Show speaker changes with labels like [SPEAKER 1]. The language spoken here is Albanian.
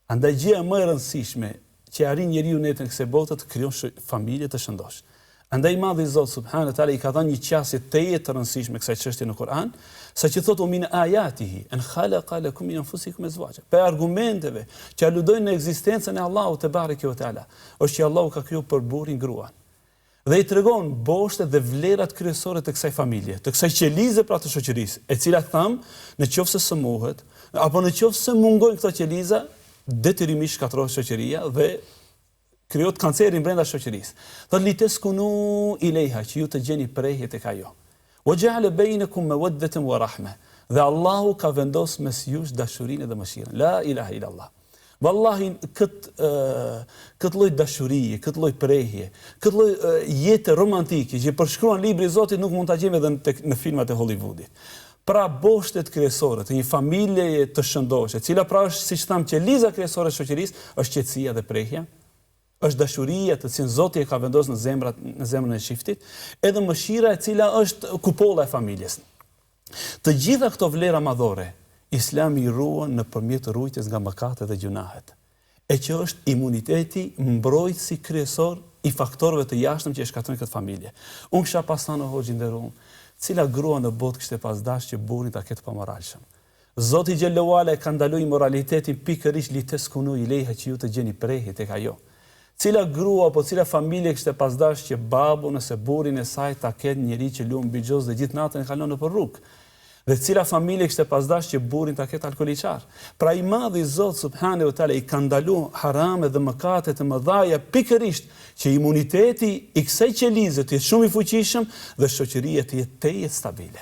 [SPEAKER 1] Andaj gjëja më e rëndësishme që arrin njeriu në jetën e kësaj bote të krijon familje të shëndosh. Andaj Madhi Zot subhanahu wa taala i ka dhënë një qasje të rëndësishme kësaj çështje në Kur'an, saqë thotë min ayatihi an khalaqa lakum min anfusikum azwaja. Për argumenteve që aludojnë në ekzistencën e Allahut te bareke ve teala, është që Allahu ka krijuar për burrin gruan. Dhe i tregon boshtet dhe vlerat kryesore të kësaj familje, të kësaj qelize pra të shoqërisë, e cila tham, në qoftë se sëmuhet, apo në qoftë se mungojnë këto qeliza, detyrimisht shkatërrohet shoqëria dhe krijohet kancerin brenda shoqërisë. Thot liteskunu ilejha, që ju të gjeni prehje tek ajo. Wa ja'ala bainakum mawaddatan wa rahma. Dhe Allahu ka vendosur mes jush dashurinë dhe mëshirën. La ilaha illa Allah. Wallahi këtë lloj dashurie, këtë lloj prehje, këtë lloj jete romantike që përshkruan libri i Zotit nuk mund ta gjejmë edhe në filmat e Hollywoodit. Pra boshtet kryesore të një familje të shëndoshë, e cila pra është, siç tham, qeliza kryesore e shoqërisë, është qetësia dhe prehja, është dashuria të cilën Zoti e ka vendosur në zemrën e shiftit, edhe mëshira e cila është kupolla e familjes. Të gjitha këto vlera madhore, Islami i ruan nëpërmjet rujtjes nga mëkatet dhe gjunahet, e që është imuniteti mbrojtësi kryesor i faktorëve të jashtëm që e shkatërrojnë këtë familje. Unë kisha pas thënë hoxhi nderuar, cila grua në botë kishte pas dash që burrin ta ketë pa moralshëm. Zoti xhallahu ala e ka ndaluar moralitetin pikërisht liteskunu ilejha, që ju të gjeni prehje tek ajo. Cila grua apo cila familje kishte pas dash që babu nëse burrin e saj ta ketë njëri që luan bigjoz dhe gjithë natën e kalon nëpër rrugë. Dhe cila familje kishte pas dash që burrin ta ketë alkoliçar. Pra i Madhi Zot subhanahu wa taala i ka ndaluar harame dhe mëkate të mëdha pikërisht që imuniteti i kësaj qelize të jetë shumë i fuqishëm dhe shoqëria të jetë stabile.